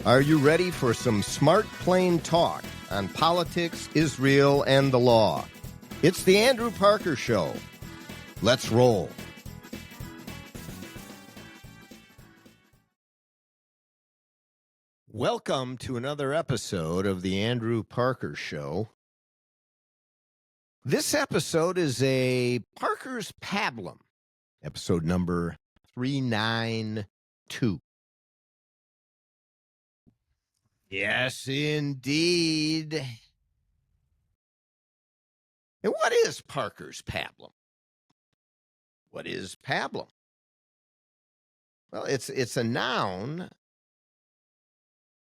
Are you ready for some smart, plain talk on politics, Israel, and the law? It's the Andrew Parker Show. Let's roll. Welcome to another episode of the Andrew Parker Show. This episode is a Parker's Pablum, episode number 392. Yes, indeed. And what is Parker's Pablum? What is Pablum? Well, it's a noun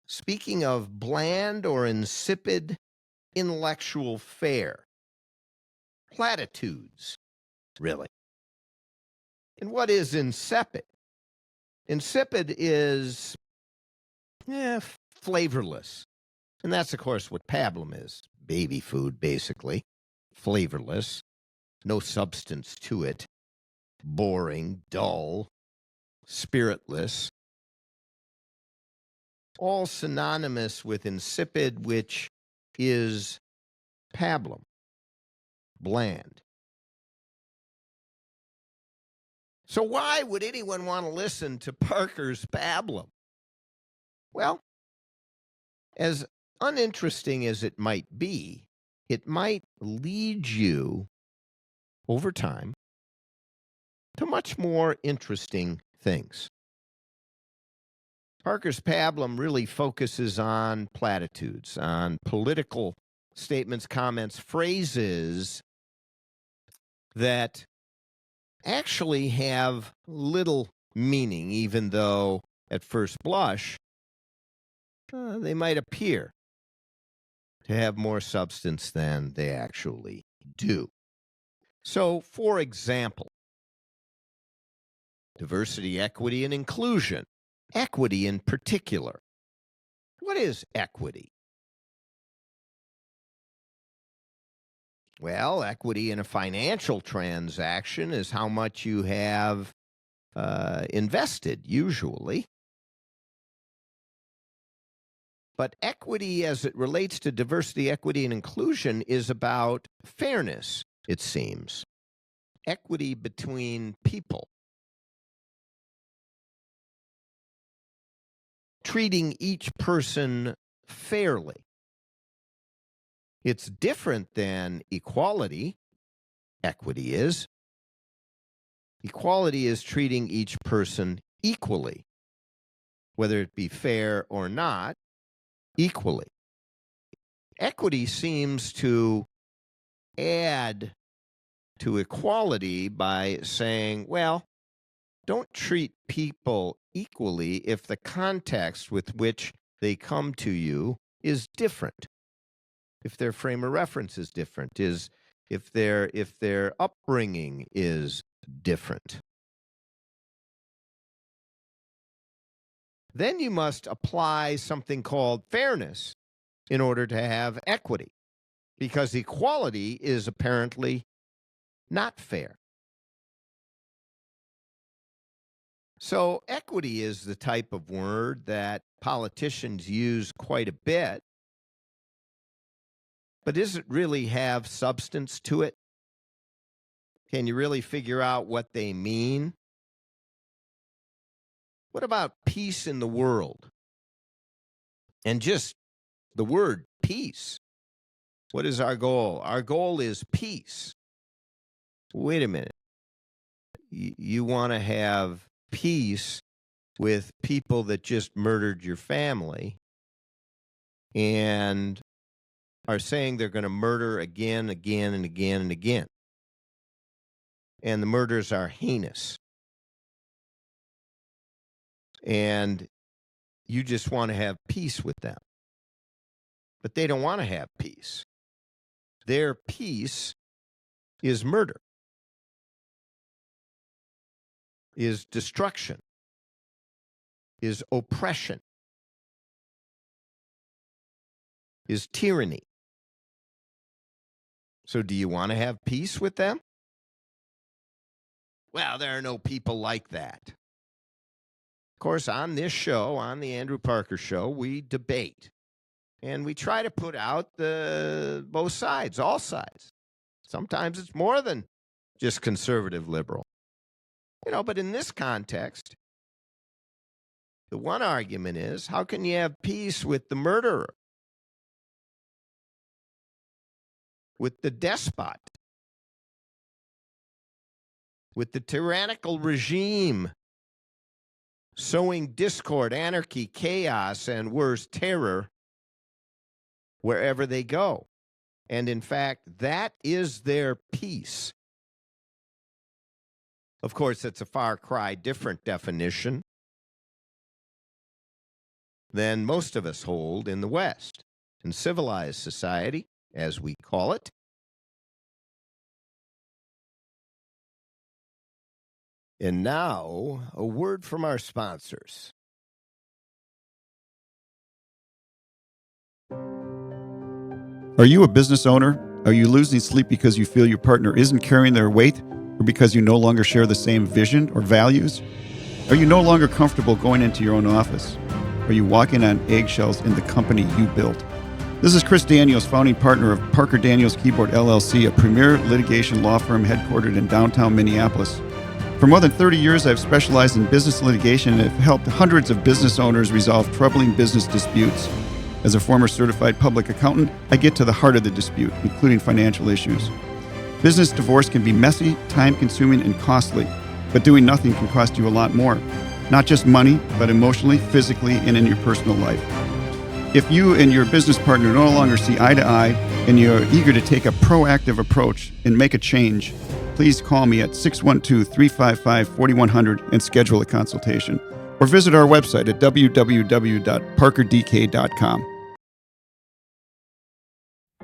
speaking of bland or insipid intellectual fare. Platitudes, really. And what is insipid? Insipid is flavorless. And that's, of course, what Pablum is. Baby food, basically. Flavorless. No substance to it. Boring, dull, spiritless. All synonymous with insipid, which is Pablum. Bland. So why would anyone want to listen to Parker's Pablum? Well, as uninteresting as it might be, it might lead you over time to much more interesting things. Parker's Pablum really focuses on platitudes, on political statements, comments, phrases that actually have little meaning, even though at first blush they might appear to have more substance than they actually do. So, for example, diversity, equity, and inclusion. Equity in particular. What is equity? Well, equity in a financial transaction is how much you have invested, usually. But equity as it relates to diversity, equity, and inclusion is about fairness, it seems. Equity between people. Treating each person fairly. It's different than equality. Equity is. Equality is treating each person equally, whether it be fair or not, equally. Equity seems to add to equality by saying, well, don't treat people equally if the context with which they come to you is different. If their frame of reference is different, if their upbringing is different. Then you must apply something called fairness in order to have equity, because equality is apparently not fair. So equity is the type of word that politicians use quite a bit, but does it really have substance to it? Can you really figure out what they mean? What about peace in the world? And just the word peace. What is our goal? Our goal is peace. Wait a minute. You want to have peace with people that just murdered your family and are saying they're going to murder again, again, and again, and again. And the murders are heinous. And you just want to have peace with them. But they don't want to have peace. Their peace is murder, is destruction, is oppression, is tyranny. So do you want to have peace with them? Well, there are no people like that. course, on this show, on the Andrew Parker Show, we debate. And we try to put out both sides, all sides. Sometimes it's more than just conservative liberal. But in this context, the one argument is, how can you have peace with the murderer, with the despot, with the tyrannical regime sowing discord, anarchy, chaos, and worse, terror wherever they go? And in fact, that is their peace. Of course, it's a far cry different definition than most of us hold in the West, in civilized society, as we call it. And now, a word from our sponsors. Are you a business owner? Are you losing sleep because you feel your partner isn't carrying their weight, or because you no longer share the same vision or values? Are you no longer comfortable going into your own office? Are you walking on eggshells in the company you built? This is Chris Daniels, founding partner of Parker Daniels Keyboard LLC, a premier litigation law firm headquartered in downtown Minneapolis. For more than 30 years, I've specialized in business litigation and have helped hundreds of business owners resolve troubling business disputes. As a former certified public accountant, I get to the heart of the dispute, including financial issues. Business divorce can be messy, time-consuming, and costly, but doing nothing can cost you a lot more. Not just money, but emotionally, physically, and in your personal life. If you and your business partner no longer see eye to eye, and you're eager to take a proactive approach and make a change, please call me at 612-355-4100 and schedule a consultation. Or visit our website at www.parkerdk.com.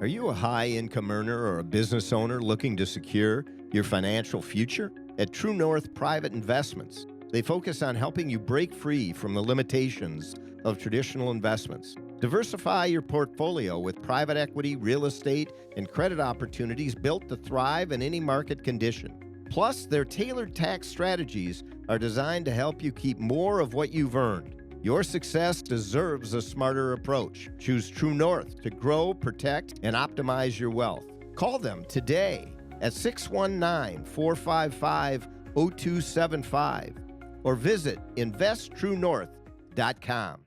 Are you a high-income earner or a business owner looking to secure your financial future? At True North Private Investments, they focus on helping you break free from the limitations of traditional investments. Diversify your portfolio with private equity, real estate, and credit opportunities built to thrive in any market condition. Plus, their tailored tax strategies are designed to help you keep more of what you've earned. Your success deserves a smarter approach. Choose True North to grow, protect, and optimize your wealth. Call them today at 619-455-0275 or visit investtruenorth.com.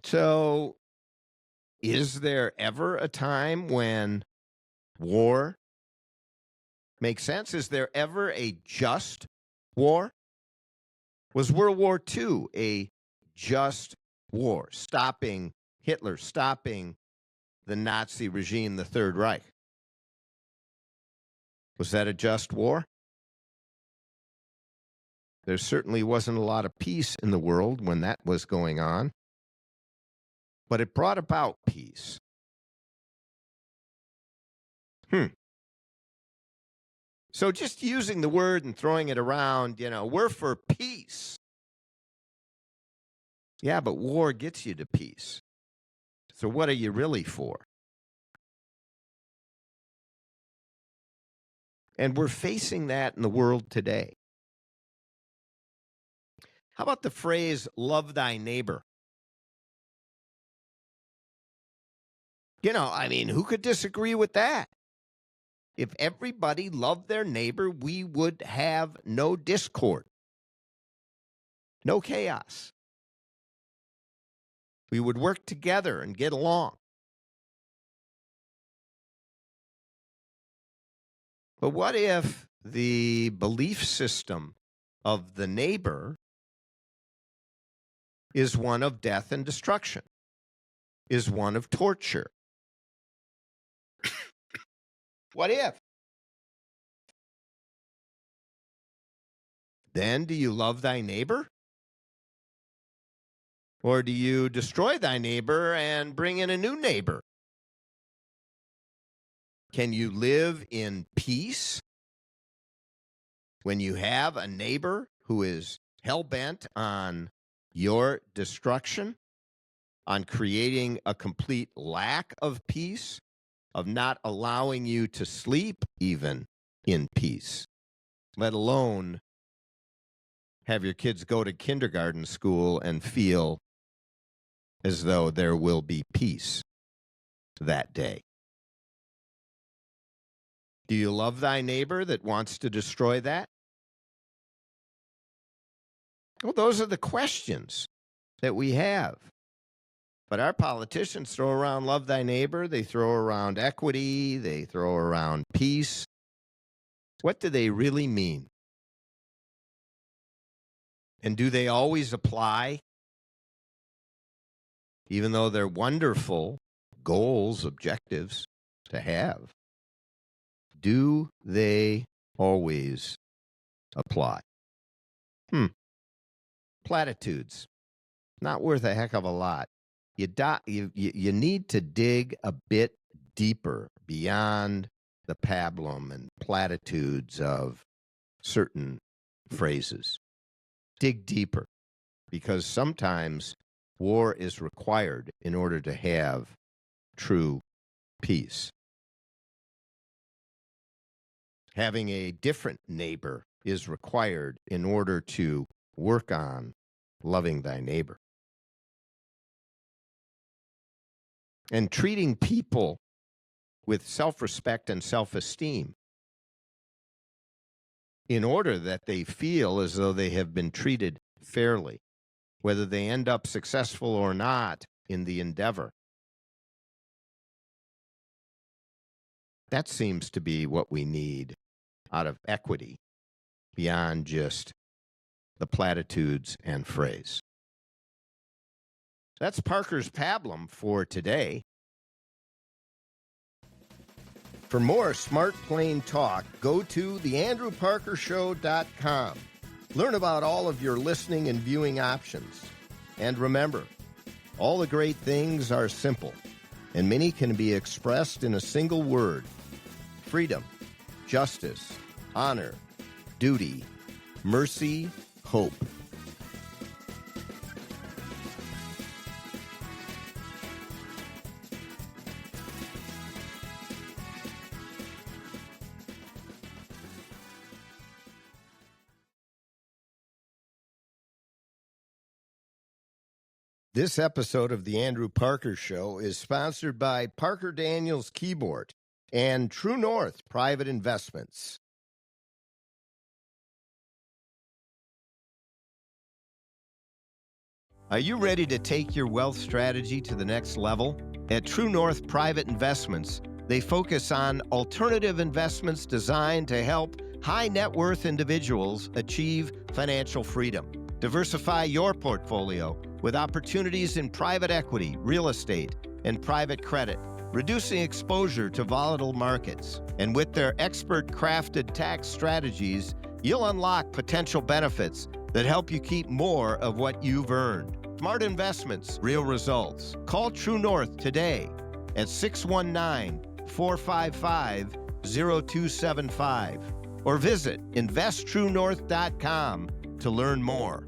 So, is there ever a time when war makes sense? Is there ever a just war? Was World War II a just war, stopping Hitler, stopping the Nazi regime, the Third Reich? Was that a just war? There certainly wasn't a lot of peace in the world when that was going on, but it brought about peace. So just using the word and throwing it around, we're for peace. Yeah, but war gets you to peace. So what are you really for? And we're facing that in the world today. How about the phrase, love thy neighbor? Who could disagree with that? If everybody loved their neighbor, we would have no discord, no chaos. We would work together and get along. But what if the belief system of the neighbor is one of death and destruction, is one of torture? What if? Then do you love thy neighbor? Or do you destroy thy neighbor and bring in a new neighbor? Can you live in peace when you have a neighbor who is hell-bent on your destruction, on creating a complete lack of peace, of not allowing you to sleep even in peace, let alone have your kids go to kindergarten school and feel as though there will be peace that day? Do you love thy neighbor that wants to destroy that? Well, those are the questions that we have. But our politicians throw around love thy neighbor, they throw around equity, they throw around peace. What do they really mean? And do they always apply? Even though they're wonderful goals, objectives to have, do they always apply? Platitudes, not worth a heck of a lot. You need to dig a bit deeper beyond the pablum and platitudes of certain phrases. Dig deeper, because sometimes war is required in order to have true peace. Having a different neighbor is required in order to work on loving thy neighbor. And treating people with self-respect and self-esteem in order that they feel as though they have been treated fairly, whether they end up successful or not in the endeavor. That seems to be what we need out of equity, beyond just the platitudes and phrase. That's Parker's Pablum for today. For more smart, plain talk, go to theandrewparkershow.com. Learn about all of your listening and viewing options. And remember, all the great things are simple, and many can be expressed in a single word: freedom, justice, honor, duty, mercy, hope. This episode of The Andrew Parker Show is sponsored by Parker Daniels Keyboard and True North Private Investments. Are you ready to take your wealth strategy to the next level? At True North Private Investments, they focus on alternative investments designed to help high net worth individuals achieve financial freedom. Diversify your portfolio with opportunities in private equity, real estate, and private credit, reducing exposure to volatile markets. And with their expert-crafted tax strategies, you'll unlock potential benefits that help you keep more of what you've earned. Smart investments, real results. Call True North today at 619-455-0275 or visit investtruenorth.com to learn more.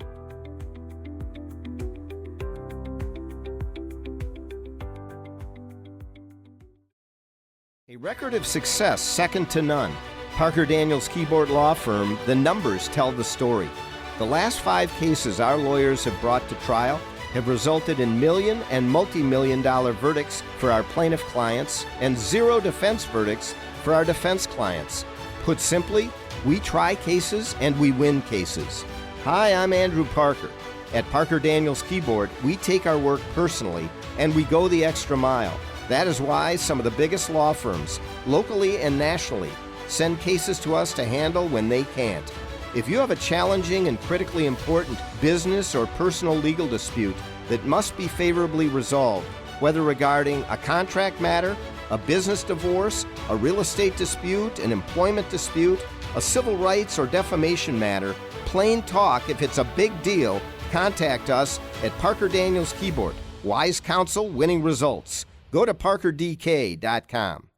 A record of success second to none. Parker Daniels Keyboard Law Firm, the numbers tell the story. The last 5 cases our lawyers have brought to trial have resulted in million and multi-million-dollar verdicts for our plaintiff clients and 0 defense verdicts for our defense clients. Put simply, we try cases and we win cases. Hi, I'm Andrew Parker. At Parker Daniels Keyboard, we take our work personally and we go the extra mile. That is why some of the biggest law firms, locally and nationally, send cases to us to handle when they can't. If you have a challenging and critically important business or personal legal dispute that must be favorably resolved, whether regarding a contract matter, a business divorce, a real estate dispute, an employment dispute, a civil rights or defamation matter, plain talk, if it's a big deal, contact us at Parker Daniels Keyboard. Wise counsel, winning results. Go to parkerdk.com.